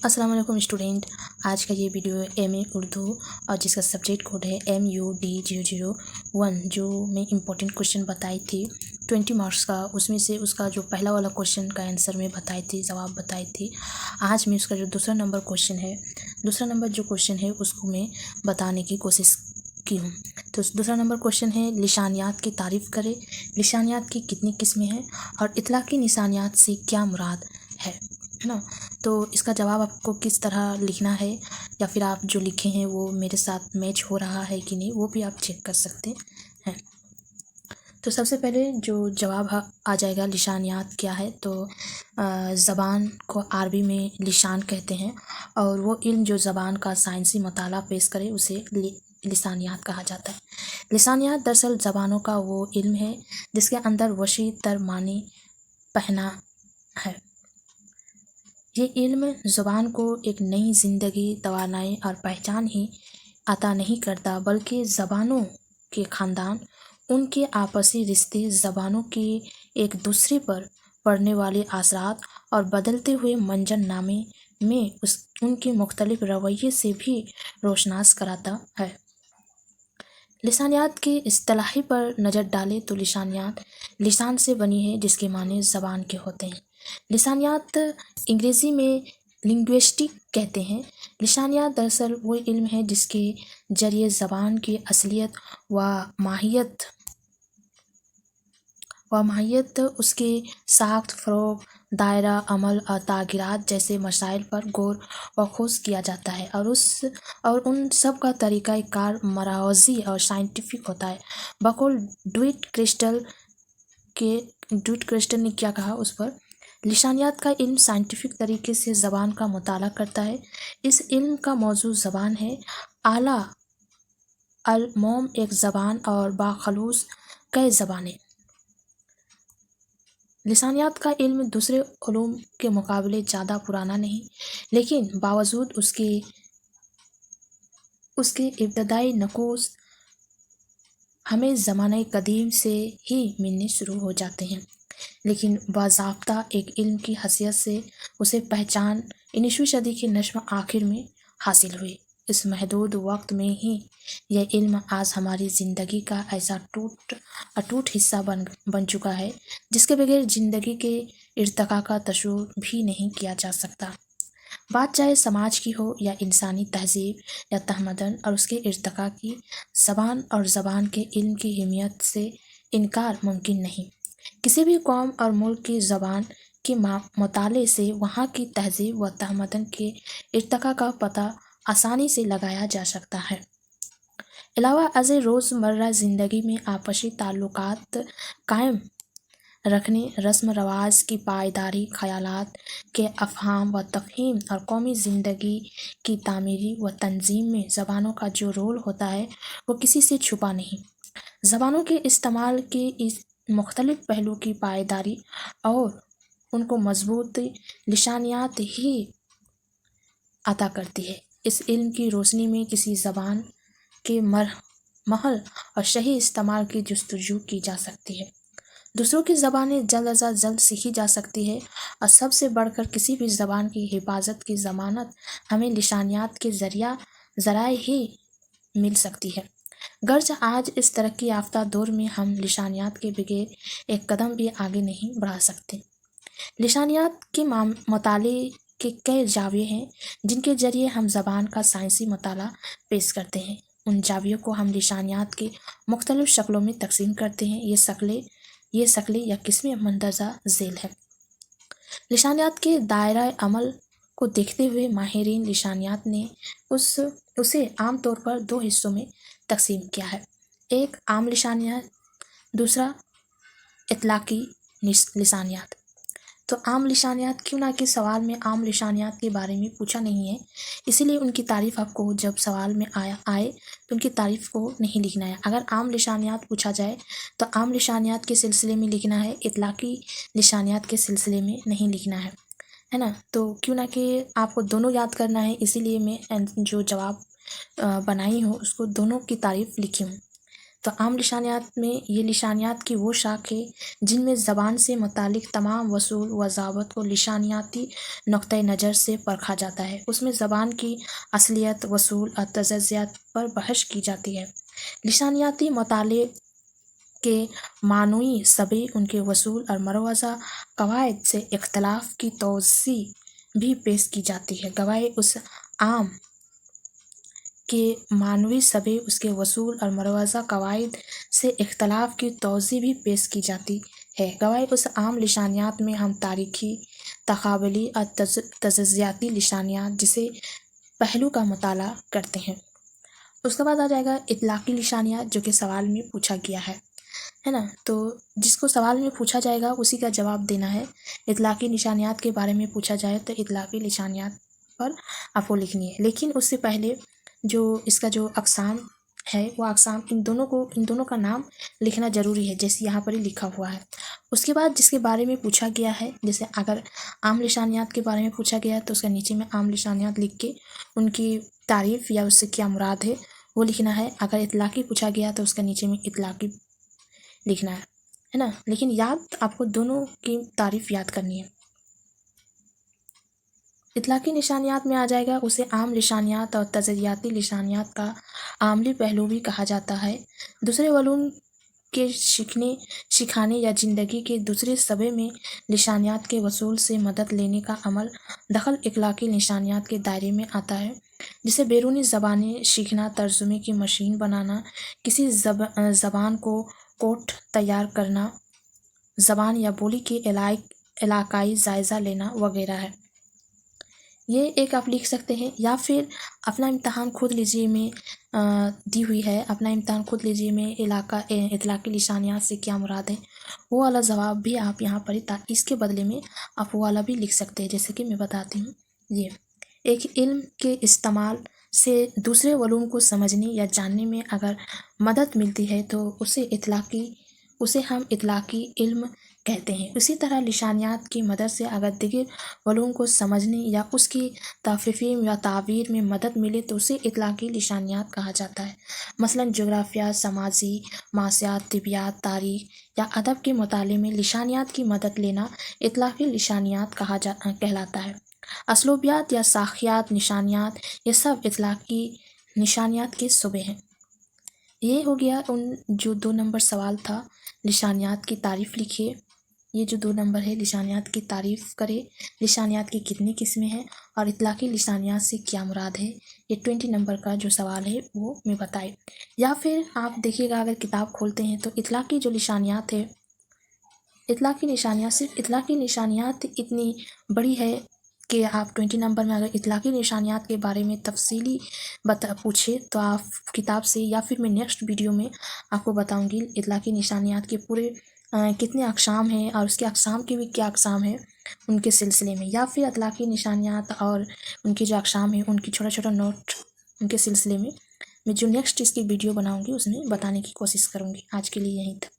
अस्सलाम वालेकुम स्टूडेंट। आज का ये वीडियो एम ए उर्दू और जिसका सब्जेक्ट कोड है MUD001, जो मैं इम्पोर्टेंट क्वेश्चन बताई थी 20 मार्क्स का। उसमें से उसका जो पहला वाला क्वेश्चन का आंसर मैं बताई थी, जवाब बताई थी। आज मैं उसका जो दूसरा नंबर जो क्वेश्चन है उसको मैं बताने की कोशिश की हूँ। तो दूसरा नंबर क्वेश्चन है, लिसानियात की तारीफ़ करें। लिसानियात की कितनी किस्में हैं और इतलाक़ी निशानियात से क्या मुराद है ना। तो इसका जवाब आपको किस तरह लिखना है, या फिर आप जो लिखे हैं वो मेरे साथ मैच हो रहा है कि नहीं, वो भी आप चेक कर सकते हैं। तो सबसे पहले जो जवाब आ जाएगा, लिसानियात क्या है, तो ज़बान को अरबी में लिसान कहते हैं, और वो इल्म जो ज़बान का साइंसी मताला पेश करे उसे लिसानियात कहा जाता है। लिसानियात दरअसल ज़बानों का वो इल्म है जिसके अंदर वसी तर मानी पहना है। ये इल्म ज़ुबान को एक नई ज़िंदगी, तवानाई और पहचान ही अता नहीं करता, बल्कि ज़बानों के ख़ानदान, उनके आपसी रिश्ते, ज़बानों के एक दूसरे पर पड़ने वाले असरात और बदलते हुए मंजरनामे में उनके मुख्तलिफ रवैये से भी रोशनास कराता है। लिसानियात के इस्तिलाही पर नज़र डालें तो लिसानियात लिसान से बनी है, जिसके माने ज़बान के होते हैं। लिसानियात अंग्रेज़ी में लिंग्विस्टिक कहते हैं। लिसानियात दरअसल वो इल्म है जिसके ज़रिए ज़बान की असलियत व माहियत, उसके साख्त, फ़रोग़, दायरा अमल और ताग़ीरात जैसे मसाइल पर गौर व खोज किया जाता है, और उन सब का तरीक़ा कार मरावज़ी और साइंटिफिक होता है। बकौल ड्यूट क्रिस्टल ने क्या कहा उस पर, लिसानियात का इल्म साइंटिफिक तरीके से ज़बान का मुताला करता है। इस इल्म का मौजू ज़बान है। आला अल मौम एक ज़बान और बाखलूस कई ज़बानें। लिसानियात का इल्म दूसरे उलूम के मुकाबले ज़्यादा पुराना नहीं, लेकिन बावजूद उसके इब्तदाई नक़ूस हमें ज़माने कदीम से ही मिलने शुरू हो जाते हैं, लेकिन बाज़ाब्ता एक इल्म की हैसियत से उसे पहचान 19वीं सदी के नस्फ़ आखिर में हासिल हुई। इस महदूद वक्त में ही यह इल्म आज हमारी ज़िंदगी का ऐसा अटूट हिस्सा बन चुका है जिसके बगैर ज़िंदगी के इर्तिक़ा का तस्वुर भी नहीं किया जा सकता। बात चाहे समाज की हो या इंसानी तहज़ीब या तमद्दुन और उसके इर्तिक़ा की, ज़बान और ज़बान के इल्म की अहमियत से इनकार मुमकिन नहीं। किसी भी कौम और मुल्क की ज़बान के मुताले से वहाँ की तहज़ीब व तमद्दुन के इर्तिक़ा का पता आसानी से लगाया जा सकता है। अलावा अज़े रोज़मर्रा ज़िंदगी में आपसी ताल्लुकात कायम रखने, रस्म रवाज की पायदारी, ख़यालात के अफ़हाम व तफ़हीम और कौमी ज़िंदगी की तामीरी व तंज़ीम में ज़बानों का जो रोल होता है वो किसी से छुपा नहीं। ज़बानों के इस्तेमाल के इस मुख्तलिफ़ पहलू की पायदारी और उनको मज़बूत लिसानियात ही अता करती है। इस इल्म की रोशनी में किसी ज़बान के महल और सही इस्तेमाल की जुस्तजू की जा सकती है। दूसरों की ज़बानें जल्द अज़ जल्द सीखी जा सकती है, और सबसे बढ़कर किसी भी ज़बान की हिफाजत की ज़मानत हमें लिसानियात के ज़राए ही मिल सकती है। गर्ज आज इस तरक्की याफ्ता दौर में हम लिसानियात के बगैर एक कदम भी आगे नहीं बढ़ा सकते। लिसानियात के मुताले के कई जाविये हैं जिनके ज़रिए हम ज़बान का साइंसी मुताला पेश करते हैं। उन जावियों को हम लिसानियात के मुख्तलिफ़ शक्लों में तकसीम करते हैं। ये शक्लें या किस्में मंदरजा झेल है। लिसानियात के दायरा अमल को देखते हुए माहिरीन लिसानियात ने उसे आम तौर पर दो हिस्सों में तकसीम किया है, एक आम लिसानियात, दूसरा इतलाक़ी लिसानियात। तो आम लिसानियात, क्यों ना कि सवाल में आम लिसानियात के बारे में पूछा नहीं है, इसीलिए उनकी तारीफ़ आपको जब सवाल में आए तो उनकी तारीफ़ को नहीं लिखना है। अगर आम लिसानियात पूछा जाए तो आम लिसानियात के सिलसिले में लिखना है, इतलाक़ी लिसानियात के सिलसिले में नहीं लिखना है ना। तो क्यों ना कि आपको दोनों याद करना है, इसीलिए मैं जो जवाब बनाई हूँ उसको दोनों की तारीफ़ लिखी हूँ। تو عام لسانیات میں یہ لسانیات کی وہ شاخ ہے جن میں زبان سے متعلق تمام اصول و ضوابط کو لسانیاتی نقطۂ نظر سے پرکھا جاتا ہے۔ اس میں زبان کی اصلیت، اصول اور تجزیات پر بحث کی جاتی ہے۔ لسانیاتی مطالعے کے معنوی شبیہ ان کے اصول اور مروزہ قواعد سے اختلاف کی توضیح بھی پیش کی جاتی ہے۔ گوائے اس عام کے معنوی شبیہ اس کے اصول اور مروزہ قواعد سے اختلاف کی توضیح بھی پیش کی جاتی ہے۔ گوائے اس عام لسانیات میں ہم تاریخی، تقابلی اور تجزیاتی لسانیات جسے پہلو کا مطالعہ کرتے ہیں۔ اس کے بعد آ جائے گا اطلاقی لسانیات، جو کہ سوال میں پوچھا گیا ہے نا، تو جس کو سوال میں پوچھا جائے گا اسی کا جواب دینا ہے۔ اطلاقی لسانیات کے بارے میں پوچھا جائے تو اطلاقی لسانیات پر آپ کو لکھنی ہے، لیکن اس سے پہلے جو اس کا جو اقسام ہے وہ اقسام ان دونوں کا نام لکھنا ضروری ہے، جیسے یہاں پر ہی لکھا ہوا ہے۔ اس کے بعد جس کے بارے میں پوچھا گیا ہے، جیسے اگر عام لسانیات کے بارے میں پوچھا گیا ہے تو اس کا نیچے میں عام لسانیات لکھ کے ان کی تعریف یا اس سے کیا مراد ہے وہ لکھنا ہے۔ اگر اطلاقی پوچھا گیا تو اس کا نیچے میں اطلاقی لکھنا ہے نا، لیکن یاد آپ کو دونوں کی تعریف یاد کرنی ہے۔ اطلاقی لسانیات میں آ جائے گا اسے عام لسانیات اور تجزیاتی لسانیات کا عملی پہلو بھی کہا جاتا ہے۔ دوسرے علوم کے سکھانے یا زندگی کے دوسرے شعبے میں لسانیات کے اصول سے مدد لینے کا عمل دخل اطلاقی لسانیات کے دائرے میں آتا ہے، جسے بیرونی زبانیں سیکھنا، ترجمے کی مشین بنانا، کسی زبان کو کوڈ تیار کرنا، زبان یا بولی کے علاقائی جائزہ لینا وغیرہ ہے۔ یہ ایک آپ لکھ سکتے ہیں، یا پھر اپنا امتحان خود لیجیے میں دی ہوئی ہے، اپنا امتحان خود لیجیے میں اطلاقی لسانیات سے کیا مراد ہے وہ والا جواب بھی آپ یہاں پر اس کے بدلے میں آپ وہ والا بھی لکھ سکتے ہیں، جیسے کہ میں بتاتی ہوں۔ یہ ایک علم کے استعمال سے دوسرے علوم کو سمجھنے یا جاننے میں اگر مدد ملتی ہے تو اسے ہم اطلاقی علم کہتے ہیں۔ اسی طرح لسانیات کی مدد سے اگر دیگر علوم کو سمجھنے یا اس کی تفہیم یا تعبیر میں مدد ملے تو اسے اطلاقی لسانیات کہا جاتا ہے۔ مثلاً جغرافیہ، سماجی معاشیات، طبیعیات، تاریخ یا ادب کے مطالعے میں لسانیات کی مدد لینا اطلاقی لسانیات کہلاتا ہے۔ اسلوبیات یا ساختیات نشانیات، یہ سب اطلاقی نشانیات کے شعبے ہیں۔ یہ ہو گیا جو 2 نمبر سوال تھا، لسانیات کی تعریف لکھیے۔ یہ جو 2 نمبر ہے لسانیات کی تعریف کرے، لسانیات کی کتنی قسمیں ہیں اور اطلاقی لسانیات سے کیا مراد ہے، یہ 20 نمبر کا جو سوال ہے وہ میں بتائے۔ یا پھر آپ دیکھیے گا اگر کتاب کھولتے ہیں تو اطلاقی جو لسانیات ہے، اطلاقی لسانیات صرف اطلاقی لسانیات اتنی بڑی ہے کہ آپ 20 نمبر میں اگر اطلاقی لسانیات کے بارے میں تفصیلی پوچھے تو آپ کتاب سے، یا پھر میں نیکسٹ ویڈیو میں آپ کو بتاؤں گی اطلاقی لسانیات کے پورے کتنے اقسام ہیں اور اس کے اقسام کے بھی کیا اقسام ہیں ان کے سلسلے میں، یا پھر اطلاقی نشانیات اور ان کے جو اقسام ہیں ان کی چھوٹا چھوٹا نوٹ ان کے سلسلے میں جو نیکسٹ اس کی ویڈیو بناؤں گی اس میں بتانے کی کوشش کروں گی۔ آج کے لیے یہیں تک۔